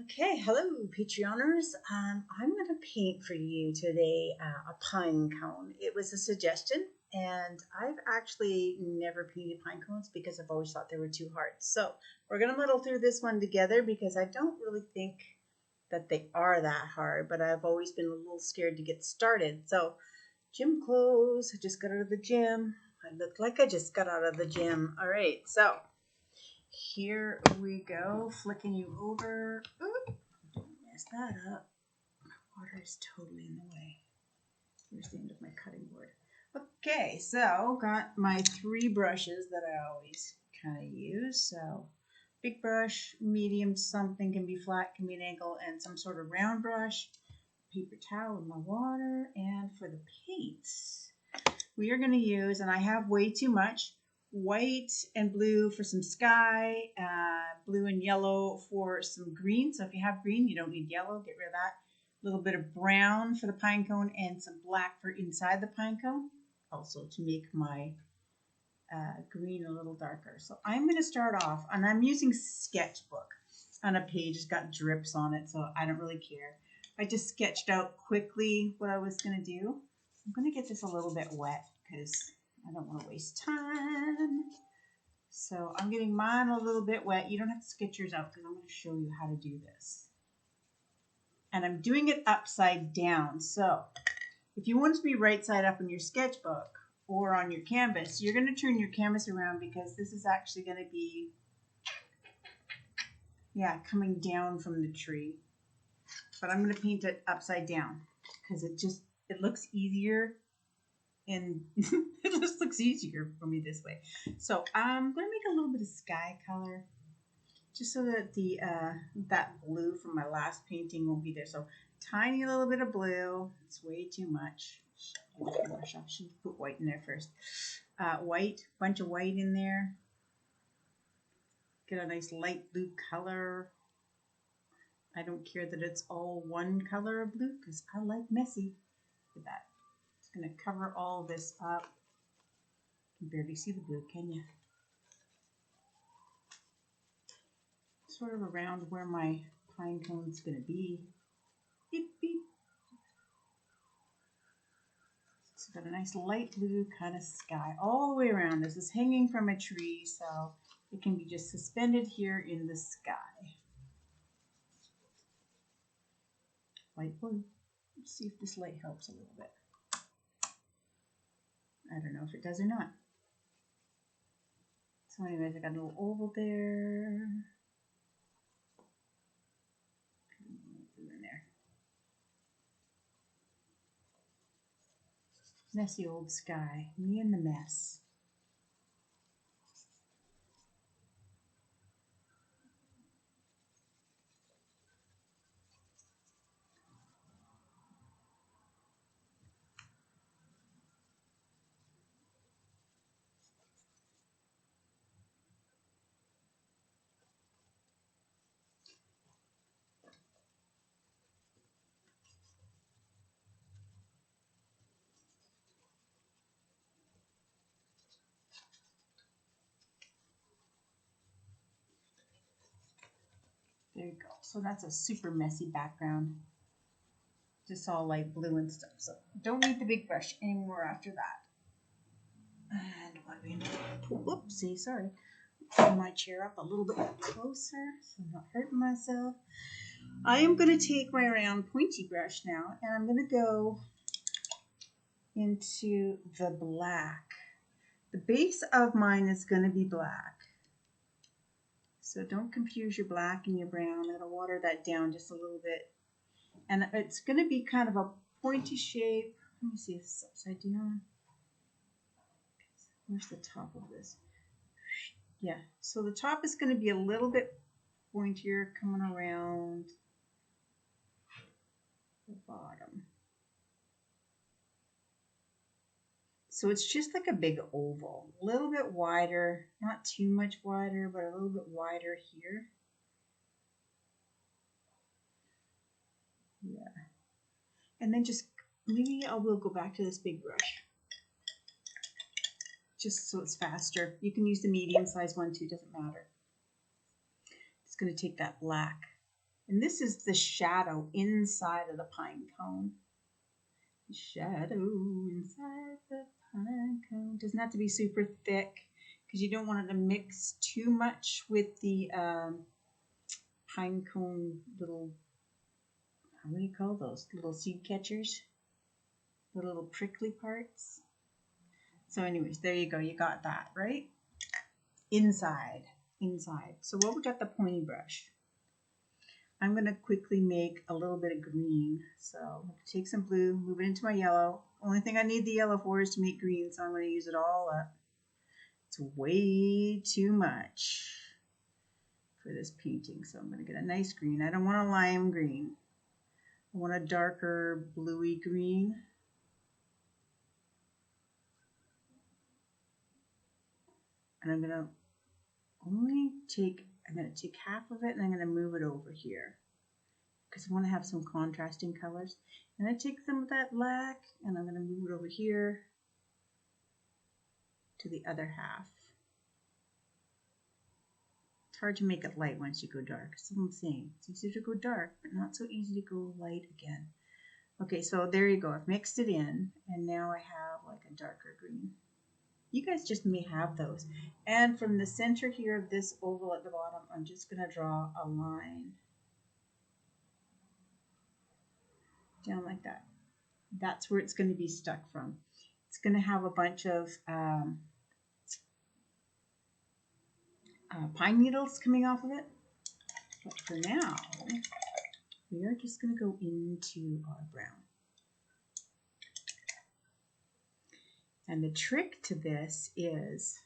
Okay, hello, Patreoners. I'm going to paint for you today a pine cone. It was a suggestion, and I've actually never painted pine cones because I've always thought they were too hard. So we're going to muddle through this one together because I don't really think that they are that hard, but I've always been a little scared to get started. So, gym clothes. I just got out of the gym. I look like I just got out of the gym. All right, so here we go, flicking you over. Oop, don't mess that up. My water is totally in the way. Here's the end of my cutting board. Okay, so got my three brushes that I always kind of use. So big brush, medium, something can be flat, can be an angle, and some sort of round brush. Paper towel with my water, and for the paints, we are going to use, and I have way too much, white and blue for some sky, blue and yellow for some green. So if you have green, you don't need yellow, get rid of that. A little bit of brown for the pine cone and some black for inside the pine cone, also to make my green a little darker. So I'm going to start off, and I'm using Sketchbook on a page. It's got drips on it, so I don't really care. I just sketched out quickly what I was going to do. I'm going to get this a little bit wet because I don't want to waste time. So I'm getting mine a little bit wet. You don't have to sketch yours out because I'm going to show you how to do this. And I'm doing it upside down. So if you want it to be right side up in your sketchbook or on your canvas, you're going to turn your canvas around because this is actually going to be, coming down from the tree. But I'm going to paint it upside down because it looks easier, and it just looks easier for me this way. So I'm going to make a little bit of sky color just so that the that blue from my last painting won't be there. So tiny little bit of blue. It's way too much. I should put white in there first. White, bunch of white in there. Get a nice light blue color. I don't care that it's all one color of blue because I like messy. Look at that. It's going to cover all this up. You can barely see the blue, can you? Sort of around where my pine cone's going to be. Beep, beep. It's got a nice light blue kind of sky all the way around. This is hanging from a tree, so it can be just suspended here in the sky. Light blue. Let's see if this light helps a little bit. I don't know if it does or not. So anyways, I got a little oval there. Blue in there. Messy old sky. Me and the mess. There you go. So that's a super messy background. Just all light blue and stuff. So don't need the big brush anymore after that. And what do we do? Whoopsie, sorry. Pull my chair up a little bit closer so I'm not hurting myself. I am going to take my round pointy brush now and I'm going to go into the black. The base of mine is going to be black. So don't confuse your black and your brown. It'll water that down just a little bit. And it's going to be kind of a pointy shape. Let me see if it's upside down. Where's the top of this? Yeah, so the top is going to be a little bit pointier coming around the bottom. So it's just like a big oval, a little bit wider, not too much wider, but a little bit wider here. Yeah. And then just, maybe I will go back to this big brush. Just so it's faster. You can use the medium size one too, doesn't matter. It's going to take that black And this is the shadow inside of the pine cone. The shadow inside the pine cone. Doesn't have to be super thick because you don't want it to mix too much with the pine cone little, what do you call those? Little seed catchers? The little prickly parts. So anyways, there you go. You got that, right? Inside. So while we got the pointy brush, I'm going to quickly make a little bit of green. So I'm going to take some blue, move it into my yellow. Only thing I need the yellow for is to make green, so I'm going to use it all up. It's way too much for this painting, so I'm going to get a nice green. I don't want a lime green. I want a darker bluey green. And I'm going to take half of it and I'm going to move it over here because I want to have some contrasting colors. And I take some of that black and I'm going to move it over here to the other half. It's hard to make it light once you go dark. That's what I'm saying. It's easy to go dark, but not so easy to go light again. Okay, so there you go. I've mixed it in and now I have like a darker green. You guys just may have those. And from the center here of this oval at the bottom, I'm just going to draw a line down like that. That's where it's going to be stuck from. It's going to have a bunch of pine needles coming off of it. But for now, we are just going to go into our brown. And the trick to this is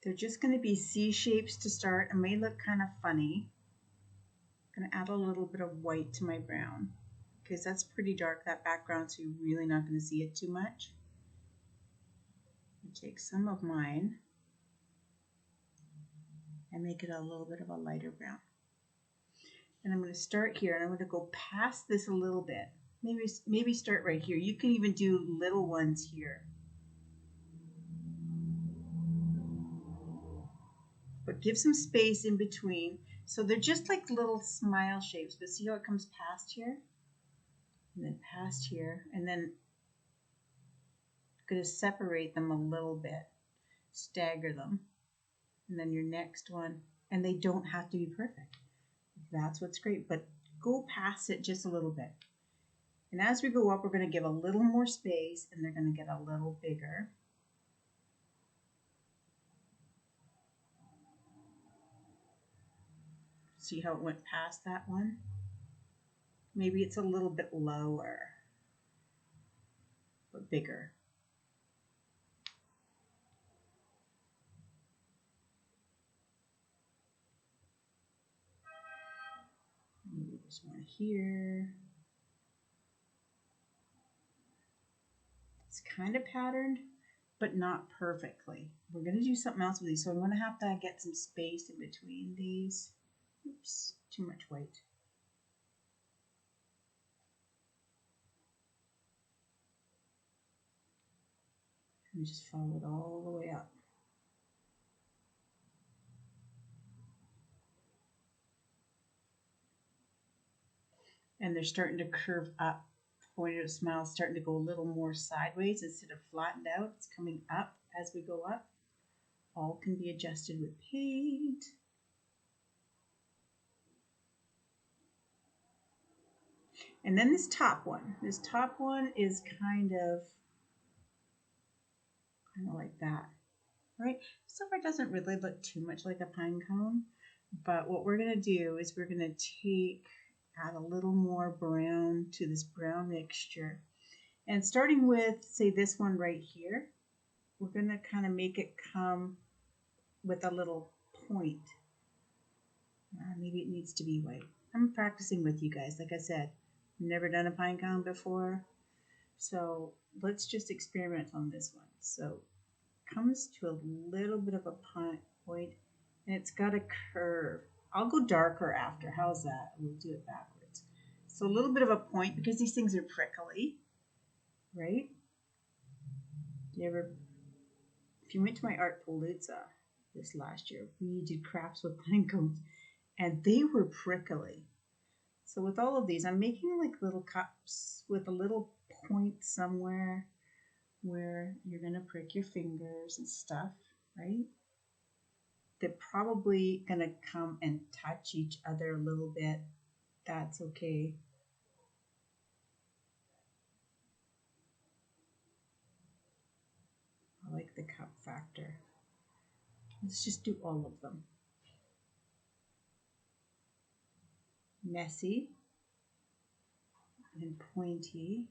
they're just going to be C shapes to start. It may look kind of funny. I'm going to add a little bit of white to my brown because that's pretty dark, that background, so you're really not going to see it too much. I take some of mine and make it a little bit of a lighter brown. And I'm going to start here and I'm going to go past this a little bit. Maybe start right here. You can even do little ones here. But give some space in between. So they're just like little smile shapes, but see how it comes past here? And then past here, and then I'm going to separate them a little bit, stagger them. And then your next one, and they don't have to be perfect. That's what's great, but go past it just a little bit. And as we go up, we're going to give a little more space and they're going to get a little bigger. See how it went past that one? Maybe it's a little bit lower, but bigger. Maybe this one here. It's kind of patterned, but not perfectly. We're going to do something else with these, so I'm going to have to get some space in between these. Oops, too much white. And just follow it all the way up. And they're starting to curve up. Pointed smile starting to go a little more sideways instead of flattened out. It's coming up as we go up. All can be adjusted with paint. And then this top one. This top one is kind of like that, right? So far it doesn't really look too much like a pine cone, but what we're going to do is we're going to add a little more brown to this brown mixture. And starting with, say, this one right here, we're going to kind of make it come with a little point. Maybe it needs to be white. I'm practicing with you guys. Like I said, I've never done a pine cone before. So let's just experiment on this one. So it comes to a little bit of a point and it's got a curve. I'll go darker after. How's that? We'll do it backwards. So a little bit of a point because these things are prickly, right? If you went to my Art Palooza this last year, we did crafts with pine cones. and they were prickly. So with all of these, I'm making like little cups with a little point somewhere where you're going to prick your fingers and stuff, right? They're probably going to come and touch each other a little bit. That's okay. I like the cup factor. Let's just do all of them. Messy and pointy.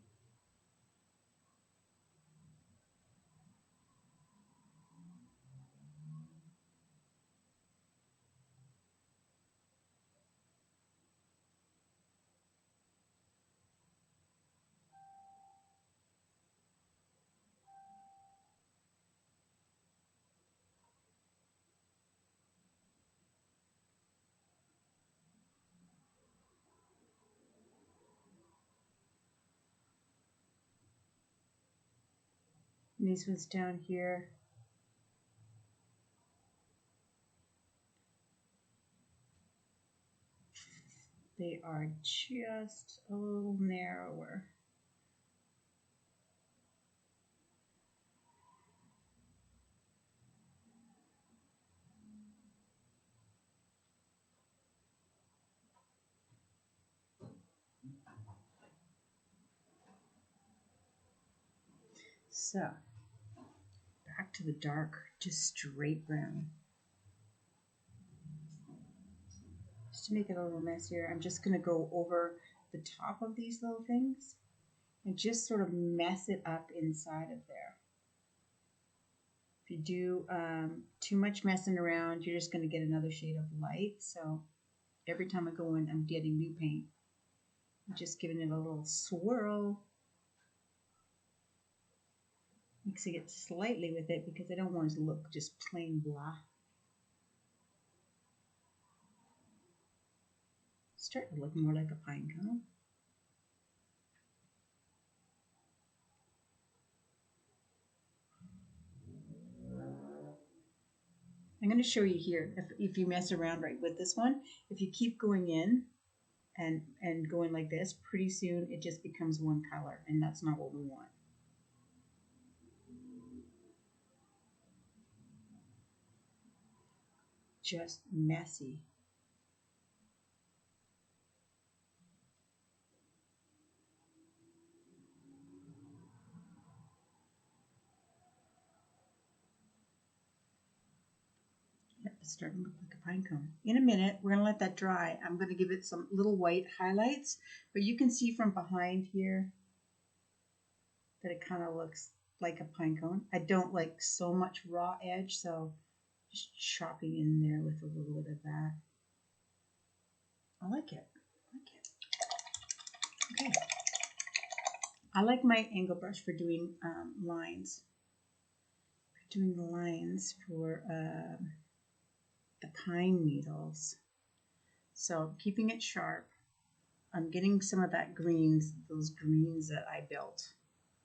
And these ones down here, they are just a little narrower. So back to the dark, just straight brown. Just to make it a little messier, I'm just going to go over the top of these little things and just sort of mess it up inside of there. If you do too much messing around, you're just going to get another shade of light. So every time I go in, I'm getting new paint. I'm just giving it a little swirl. Mixing it slightly with it because I don't want it to look just plain blah. It's starting to look more like a pine cone. I'm going to show you here, if you mess around right with this one, if you keep going in and going like this, pretty soon it just becomes one color, and that's not what we want. Just messy. Yep, it's starting to look like a pine cone. In a minute, we're going to let that dry. I'm going to give it some little white highlights, but you can see from behind here that it kind of looks like a pine cone. I don't like so much raw edge, so just chopping in there with a little bit of that. I like it. Okay. I like my angle brush for doing lines. For doing the lines for the pine needles. So keeping it sharp. I'm getting some of that greens, those greens that I built.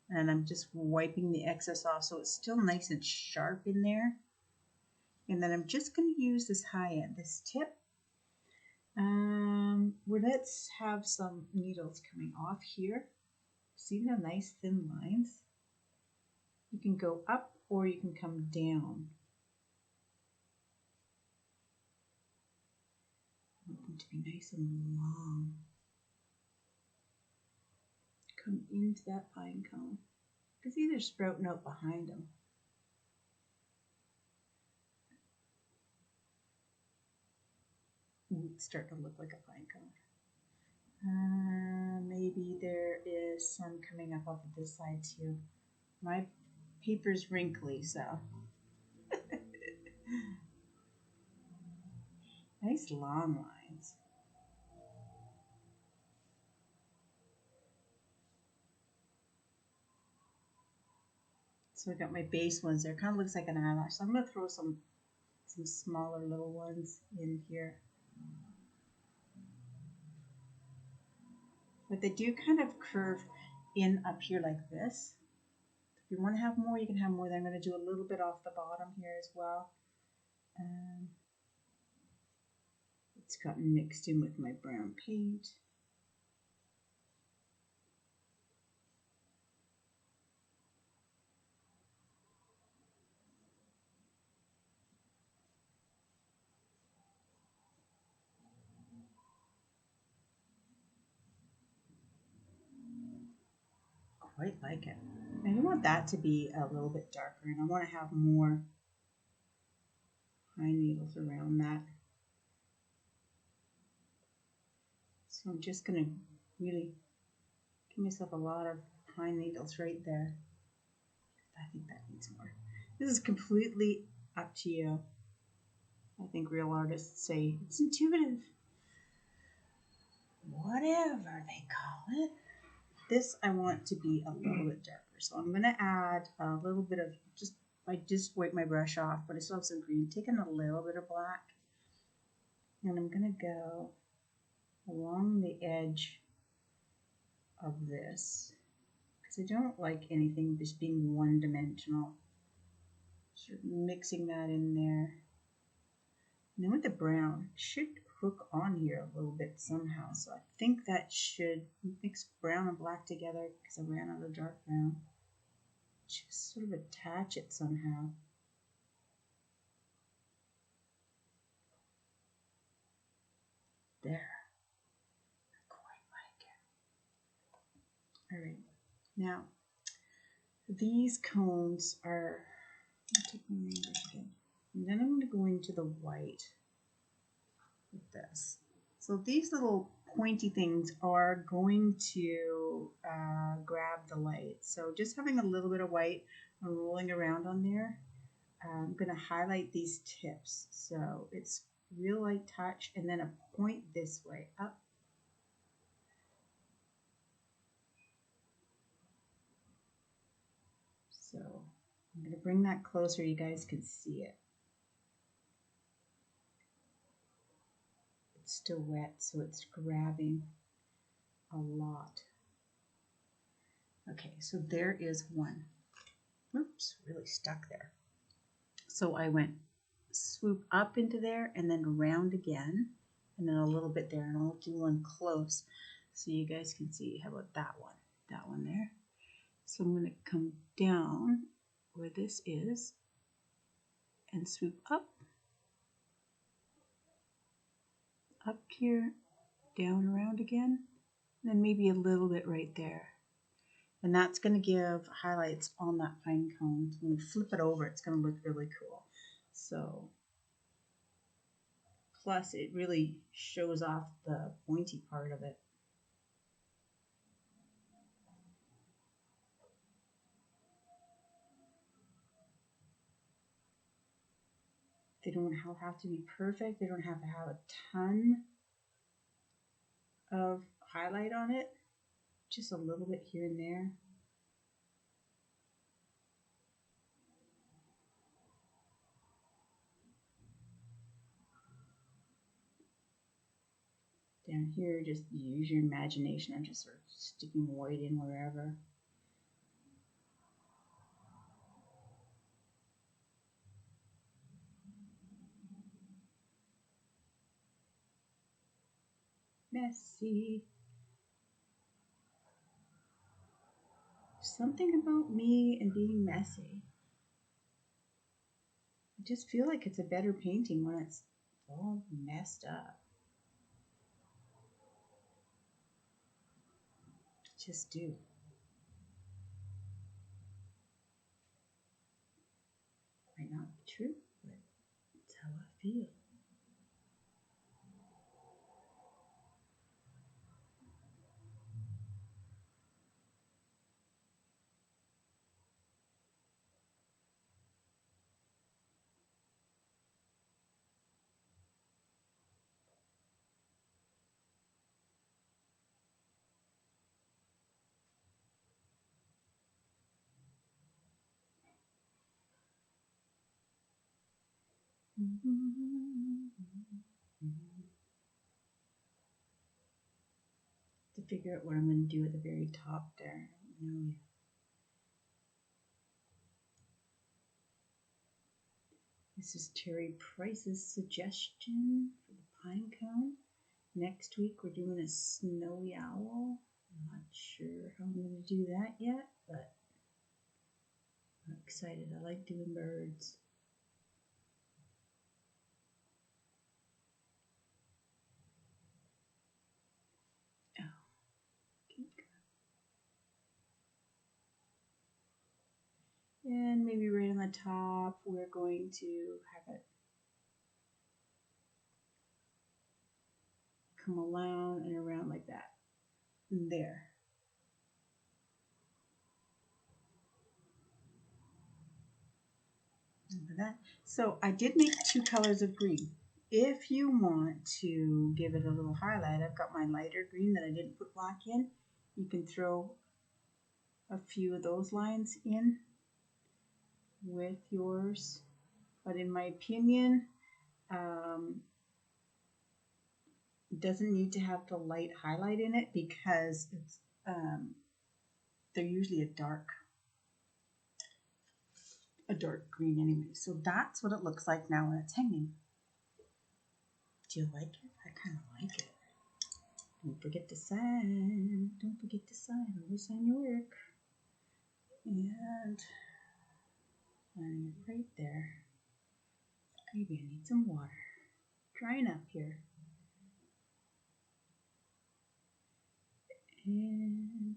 And I'm just wiping the excess off so it's still nice and sharp in there. And then I'm just going to use this high end, this tip. Well, let's have some needles coming off here. See the nice thin lines? You can go up or you can come down. I want them to be nice and long. Come into that pine cone. Because these are sprouting out behind them. Ooh, it's starting to look like a pine cone. Maybe there is some coming up off of this side too. My paper's wrinkly, so. Nice long lines. So I got my base ones there. Kind of looks like an eyelash. So I'm going to throw some smaller little ones in here. But they do kind of curve in up here like this. If you want to have more, you can have more. Then I'm going to do a little bit off the bottom here as well. It's gotten mixed in with my brown paint. Quite like it. I want that to be a little bit darker, and I want to have more pine needles around that. So I'm just going to really give myself a lot of pine needles right there. I think that needs more. This is completely up to you. I think real artists say it's intuitive. Whatever they call it. This I want to be a little bit darker. So I'm going to add a little bit of, I just wipe my brush off, but I still have some green. Taking a little bit of black. And I'm going to go along the edge of this. Because I don't like anything just being one-dimensional. Sort of mixing that in there. And then with the brown, it should hook on here a little bit somehow. So I think that should mix brown and black together because I ran out of dark brown. Just sort of attach it somehow. There. I quite like it. All right. Now, these cones are, I'll take my main brush again. And then I'm going to go into the white with this. So these little pointy things are going to grab the light. So just having a little bit of white and rolling around on there, I'm going to highlight these tips. So it's real light touch and then a point this way up. So I'm going to bring that closer, you guys can see it. It's still wet, so it's grabbing a lot. Okay, so there is one. Oops, really stuck there. So I went swoop up into there and then around again, and then a little bit there, and I'll do one close so you guys can see. How about that one? That one there. So I'm going to come down where this is and swoop up here, down around again, and then maybe a little bit right there. And that's going to give highlights on that pine cone. So when you flip it over, it's going to look really cool. So, plus it really shows off the pointy part of it. They don't have to be perfect. They don't have to have a ton of highlight on it. Just a little bit here and there. Down here, just use your imagination. I'm just sort of sticking white in wherever. Messy. Something about me and being messy. I just feel like it's a better painting when it's all messed up. Just do. Might not be true, but it's how I feel. To figure out what I'm going to do at the very top there. I don't know yet. This is Terry Price's suggestion for the pine cone. Next week we're doing a snowy owl. I'm not sure how I'm going to do that yet, but I'm excited. I like doing birds. Oh, and maybe right on the top we're going to have it come around and around like that. And there. Remember that? So I did make 2 colors of green. If you want to give it a little highlight, I've got my lighter green that I didn't put black in. You can throw a few of those lines in with yours. But in my opinion, it doesn't need to have the light highlight in it because it's they're usually a dark green anyway. So that's what it looks like now when it's hanging. Do you like it? I kind of like it. Don't forget to sign. Don't forget to sign. Always sign your work. And signing it right there. Maybe I need some water. Drying up here. And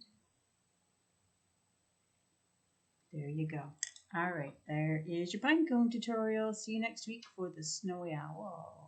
there you go. All right, there is your pine cone tutorial. See you next week for the snowy owl.